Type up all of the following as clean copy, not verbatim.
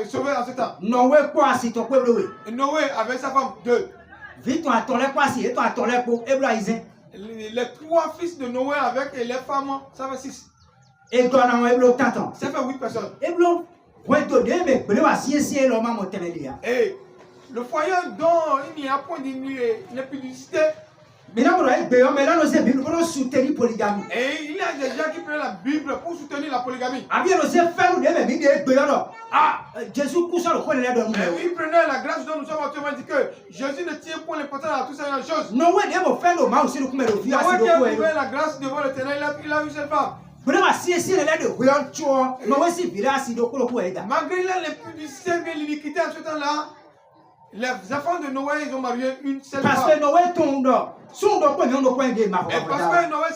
sauvé en ce temps. Noé quoi si ton peuple. Noé avec sa femme, 2. Vite ton attendait quoi si et ton attendait pour Ebrahim. Les 3 fils de Noé avec les femmes, ça fait 6. Et quand on a eu tant. Ça fait 8 personnes. Et blanc. Ouais, toi, mais si l'homme a et le foyer dont il n'y a point d'impudicité. Mais là, nous sommes Bible pour soutenir la polygamie. Et il y a des gens qui prennent la Bible pour soutenir la polygamie. Ah bien, nous sommes fait Jésus couche le coin de l'air. Il prenait la grâce dont nous sommes actuellement dit que Jésus ne tient point l'importance à toutes ces choses. Non, oui, il a fait le mal aussi, le coup de il a trouvé la grâce devant l'éternel, il a eu cette femme. Malgré l'impudicité et l'iniquité en ce temps-là, les enfants de Noé, ils ont marié une seule femme. Parce que Noé tombe. Et parce que Noé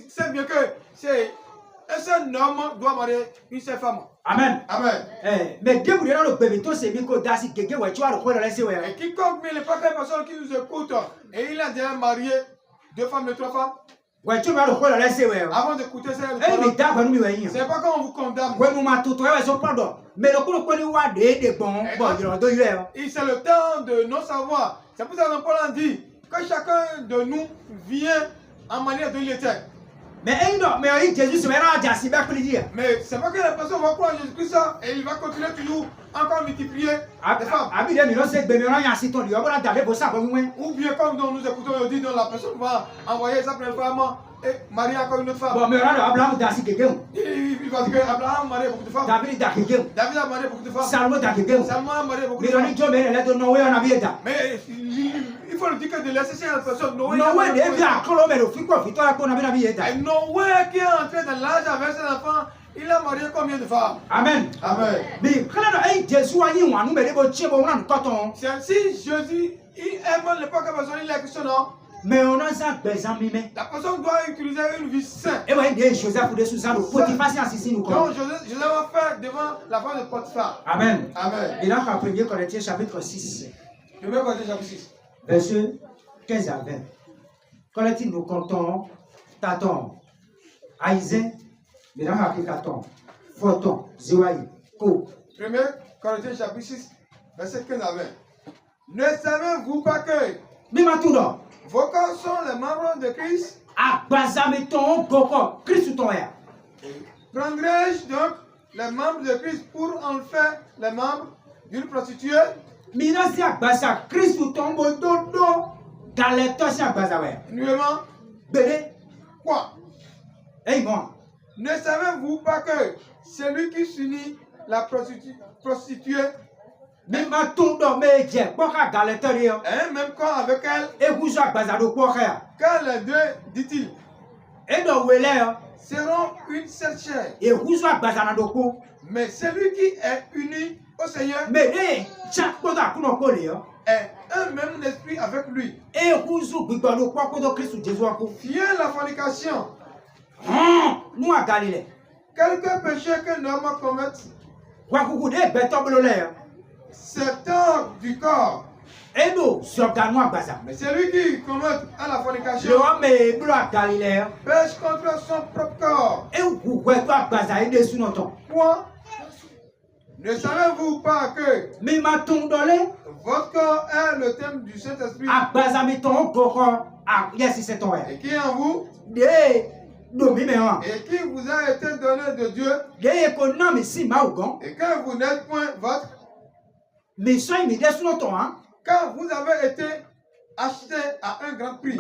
sait bien que c'est un seul homme doit marier une seule femme. Amen. Amen. Mais Dieu vous le bébé, tout c'est bien que Dasi quelqu'un va tuer le coin de la COR. Et quiconque, mais les pas que personne qui nous écoute, et il a déjà marié 2 femmes et 3 femmes. Ouais, tu vas le coin de la COR. Avant d'écouter ça, c'est pas quand on vous condamne. Ouais, nous m'a tout pardon. Mais le coup de quoi nous a des bons, et c'est le temps de non savoir. C'est pour ça que Paul a dit que chacun de nous vient en manière de l'éternel. Mais Jésus se verra à Jassi, mais c'est pas que la personne va croire en Jésus-Christ et il va continuer toujours encore multiplier des femmes. Ou bien comme nous écoutons aujourd'hui, donc la personne va envoyer sa première femme et marier encore une autre femme. Bon, mais Abraham il va dire qu'Abraham a marié beaucoup de femmes. David a marié beaucoup de femmes. Salomon a marié beaucoup de femmes. Mais il faut le dire que de laisser ces personnes. Noé qui est entré dans l'âge avec ses enfants, il a marié combien de femmes? Amen. Amen. Si Jésus il aime ne pas que personne il est question, non? Mais on a ça besoin de la personne doit utiliser une vie sainte. Et oui, Joseph ou des sous-salles, Potiphar c'est assisté nous. Donc Joseph va faire devant la femme de Potiphar. Amen. Amen. Il a qu'à 1 Corinthiens chapitre 6. 1 Corinthiens chapitre 6. Verset 15 à 20. Corinthiens nous comptons, Taton, Aïzen, il a qu'à 14, Photon, Zouaï, Ko. 1 Corinthiens chapitre 6, verset 15 à 20. Ne savez-vous pas que vos corps sont les membres de Christ? Prendrai-je donc les membres de Christ pour en faire les membres d'une prostituée? Numément? Quoi? Ne savez-vous pas que celui qui s'unit la prostituée même corps avec elle, car les deux, dit-il, seront une seule chair. Mais celui qui est uni au Seigneur est un même esprit avec lui. Fuyez la fornication. Quelque péché qu'un homme commette, c'est hors du corps. Mais celui qui commet à la fornication pêche contre son propre corps. Point. Ne savez-vous pas que votre corps est le thème du Saint-Esprit et qui est en vous et qui vous a été donné de Dieu et que vous n'êtes point votre quand vous avez été acheté à un grand prix.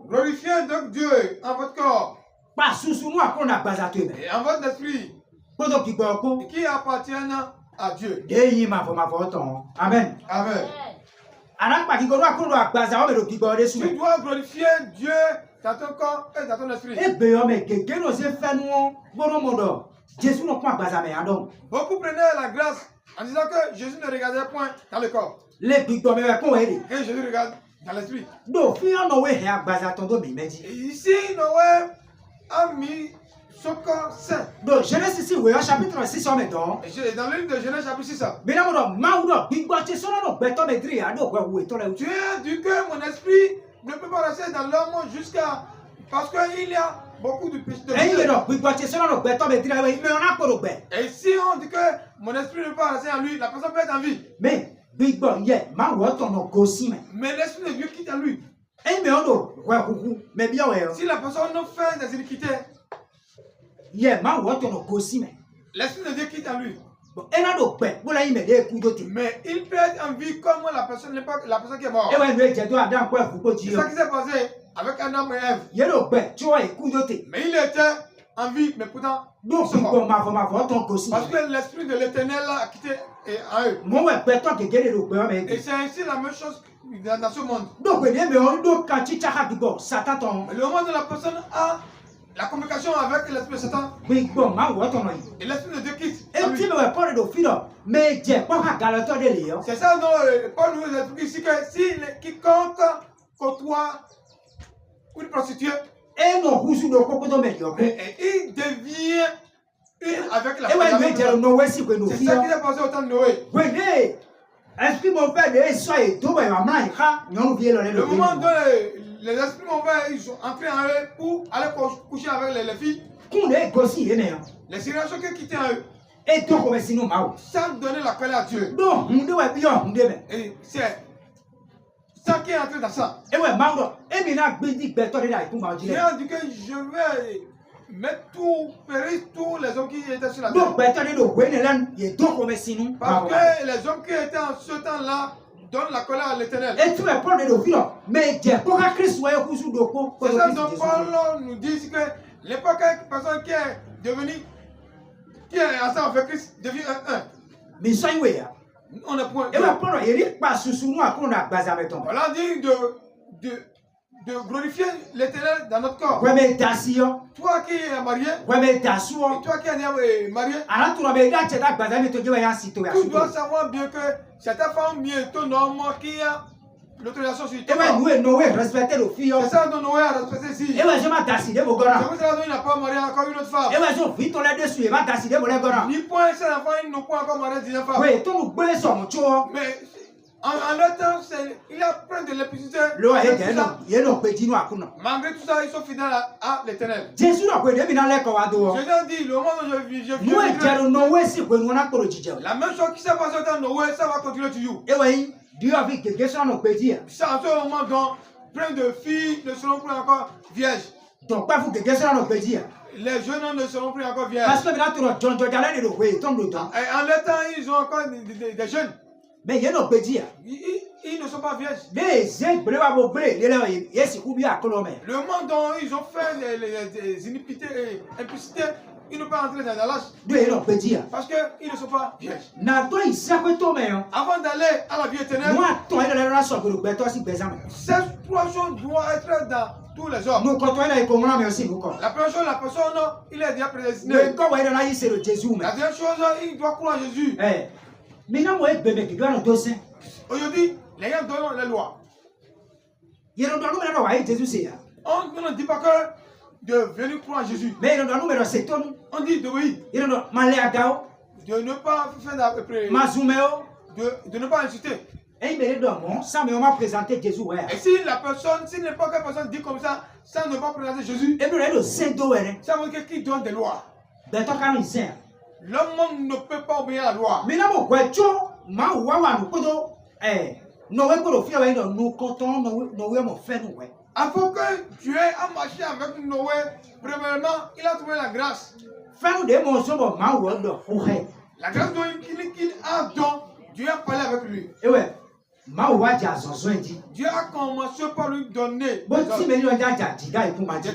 Glorifiez donc Dieu en votre corps et en votre esprit qui appartiennent à Dieu. Amen. Amen. Tu dois glorifier Dieu dans ton corps et dans ton esprit. Beaucoup prenaient la grâce en disant que Jésus ne regardait point dans le corps. Et Jésus regarde dans l'esprit. Et ici, Noé a mis son corps saint. Donc, Genèse 6, chapitre 6, on met donc. Et dans le livre de Genèse, chapitre 6. Tu as dit que mon esprit ne peut pas rester dans l'homme jusqu'à Parce qu'il y a beaucoup de péchés. Et si on dit que mon esprit ne peut pas rester en lui, la personne peut être en vie. Mais l'esprit de Dieu quitte en lui. Si la personne fait des iniquités, l'esprit de Dieu quitte en lui. Mais il peut être en vie comme la personne qui est morte. C'est ça qui s'est passé avec Adam et Ève. Mais il était en vie, mais pourtant, parce que l'esprit de l'Éternel a quitté en eux. Et c'est ainsi la même chose dans ce monde. Mais le moment où la personne a la communication avec l'esprit de Satan, et l'esprit de Dieu quitte. C'est ça dont Paul nous explique ici que si quiconque côtoie une prostituée, il devient une avec la prostituée. C'est ça qui s'est passé au temps de Noé. Le moment où les esprits mauvais ils sont entrés en eux pour aller coucher avec les filles, les générations qui quittaient en eux, sans donner la colère à Dieu. Et c'est ça qui est entré dans ça. Dieu a dit que je vais mettre périr tous les hommes qui étaient sur la terre. Parce que les hommes qui étaient en ce temps-là donnent la colère à l'Éternel. C'est ça dont Paul nous dit que l'époque personne qui est devenue, qui est ensemble avec Christ, devient un. On est point. Voilà, on dit de glorifier l'Éternel dans notre corps. Toi qui es marié, et toi qui es marié, tu dois savoir bien que c'est ta femme bien ton homme qui a l'autorisation sur toi. C'est ça dont Noé a respecté ici. C'est pour ça qu'il n'a pas marié encore une autre femme. Ni point ses enfants, ils n'ont pas encore marié 19 femmes. Mais en leur temps, il y a plein de l'électricité. Malgré tout ça, ils sont fidèles à l'Éternel. Jésus a dit, le moment où je vis, la même chose qui s'est passée dans Noé, ça va continuer toujours. C'est en ce moment donc, plein de filles ne seront plus encore vierges. Les jeunes hommes ne seront plus encore vierges. Et en leur temps, ils ont encore des jeunes. Mais ils ne sont pas vierges. Le moment dont ils ont fait les iniquités et impudicités, ils n'ont pas entré dans l'âge. Parce qu'ils ne sont pas vierges. Avant d'aller à la vie éternelle, ces trois choses doivent être dans tous les hommes. La première chose, la personne, il est déjà prédestiné. La deuxième chose, il doit croire en Jésus. Aujourd'hui, les gens donnent les lois. On ne dit pas que de venir croire en Jésus. On dit d'obéir. De ne pas faire d'après. De ne pas insulter. Et si la personne, si n'importe quelle personne dit comme ça, sans ne pas présenter Jésus, ça veut dire qu'il donne des lois. L'homme ne peut pas obéir à la loi. Avant que Dieu a marché avec Noé, premièrement, il a trouvé la grâce. La grâce qu'il a donné, Dieu a parlé avec lui. Dieu a commencé par lui donner. Le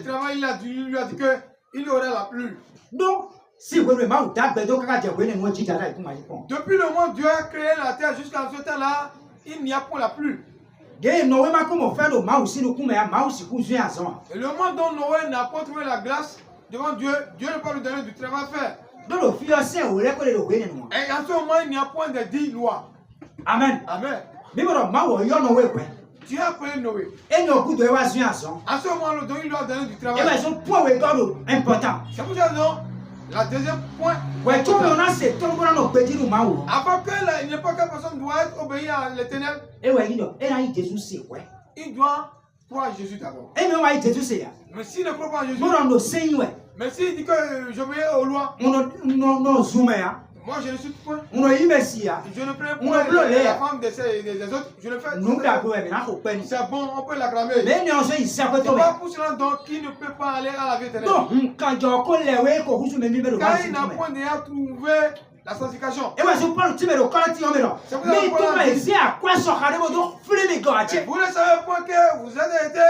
travail, il lui a dit qu'il aurait la pluie. Depuis le moment où Dieu a créé la terre jusqu'à ce temps-là, il n'y a pas la pluie. Et le moment dont Noé n'a pas trouvé la grâce devant Dieu, Dieu ne peut pas lui donner du travail à faire. Et en ce moment, il n'y a point de 10 lois. Amen. Amen. Dieu a appelé Noé. En ce moment, il lui a donné du travail. C'est pour ça que la deuxième point. Avant que n'importe quelle personne doit être obéie à l'Éternel, il doit croit en Jésus d'abord. Et mais ouais Jésus c'est. Mais s'il ne croit pas en Jésus, Nous on seigne ouais. mais s'il dit que j'obéis aux lois, on zoomé hein. Moi je ne suis point. On a messia. Je ne prie point la femme des autres. Je le fais. Nous d'accord mais n'a pas c'est bon, on peut l'acclamer. Mais non c'est ça que c'est pas pour cela donc qui ne peut pas aller à la vie éternelle. Non, quand je lewe ko husu me numéro. Quand il n'a point déjà trouvé la sanctification. Et moi je prends le numéro quand tu en mets. Mais tout mais c'est à quoi ça carrément donc flemme gâté. Vous ne savez pas que vous avez été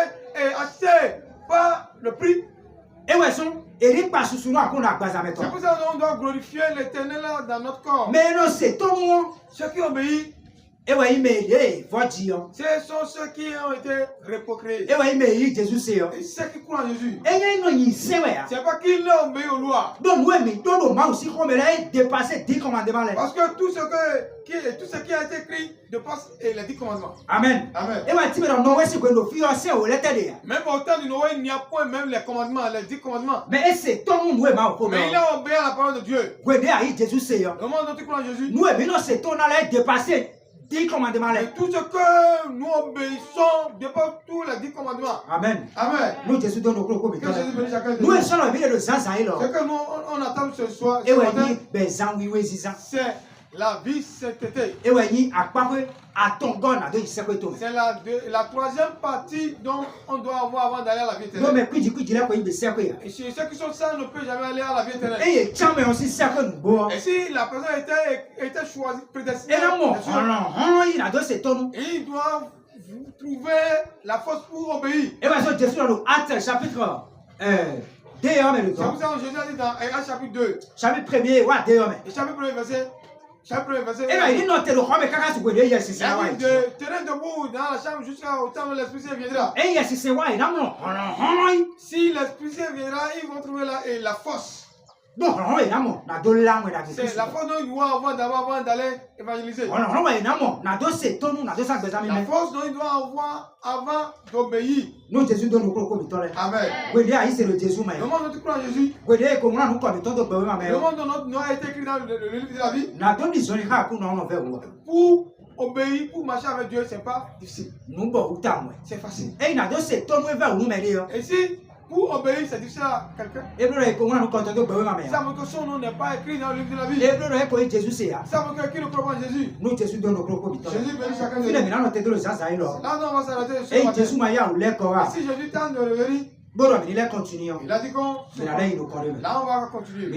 acheté par le prix. Et ouais son et passe sous nous à qu'on a pas à mettre. C'est pour ça qu'on doit glorifier l'Éternel dans notre corps. Mais non c'est tout moi. Ceux qui obéissent. Et ouais il me faut dire. Ce sont ceux qui ont été réprocréés. Et ouais il me Jésus c'est. Et ceux qui croient en Jésus. Et non il sait ouais. C'est pas qu'ils n'ont obéi aux lois. Donc ouais mais tout le monde aussi comme elle a dépassé 10 commandements là. Parce que tout ce qui a été écrit dépasse les 10 commandements. Amen. Amen. Et ouais tu me dans Noé c'est que nos fiancés au l'été. Même au temps de Noé, il n'y a point même les commandements, les 10 commandements. Mais c'est tout le monde ouais mais il a obéi à la parole de Dieu. Ouais Jésus c'est. Le moment dont tu crois en Jésus. Nous mais non c'est tout là dépassé 10 commandements là. Et tout ce que nous obéissons dépasse tous les 10 commandements. Amen. Amen. Nous Jésus donne nos propres. Que Jésus bénisse chacun de nous. Nous sommes dans le Zanza là. Ce que nous on attend ce soir. Et ouais c'est la vie cet été. Et ouais à quoi à ton gona de c'est la troisième partie dont on doit avoir avant d'aller à la vie éternelle. Non mais puis là quoi il be c'est quoi. Et ceux qui sont ça ne peuvent jamais aller à la vie éternelle. Et tiens mais aussi c'est que nous. Et si la personne était choisie prédestinée. Et non il a deux c'est ton. Et ils doivent trouver la force pour obéir. Et bien, Jésus dans le Actes chapitre 2 hommes et le temps. C'est pour ça que Jésus a dit dans Actes chapitre 2. Chapitre 1er, ouais, 2 hommes. Et chapitre 1er verset. Chapitre 1er verset. Et bien, il note le homme et caca sur le nez, c'est ça. Il dit de terrain debout dans la chambre jusqu'au temps où l'Esprit Saint viendra. Et il y a c'est ouais, non. Si l'Esprit Saint viendra, ils vont trouver la force. Non, c'est la force dont ils doivent avoir d'abord avant d'aller évangéliser. La force dont ils doivent avoir avant d'obéir. Nous Jésus donne nos propres. Amen. Le monde dont tu crois en Jésus. Le monde dont nous a été écrit dans le livre de la vie. Pour obéir, pour marcher avec Dieu, c'est pas difficile. C'est facile. Et si pour obéir, c'est difficile à quelqu'un. Ça montre que son nom n'est pas écrit dans le livre de la vie. Ça montre que qui ne croit pas en Jésus. Jésus bénit chacun de nous. Là, on va s'arrêter. Si Jésus tente de revenir, il a dit qu'on. Là, on va continuer.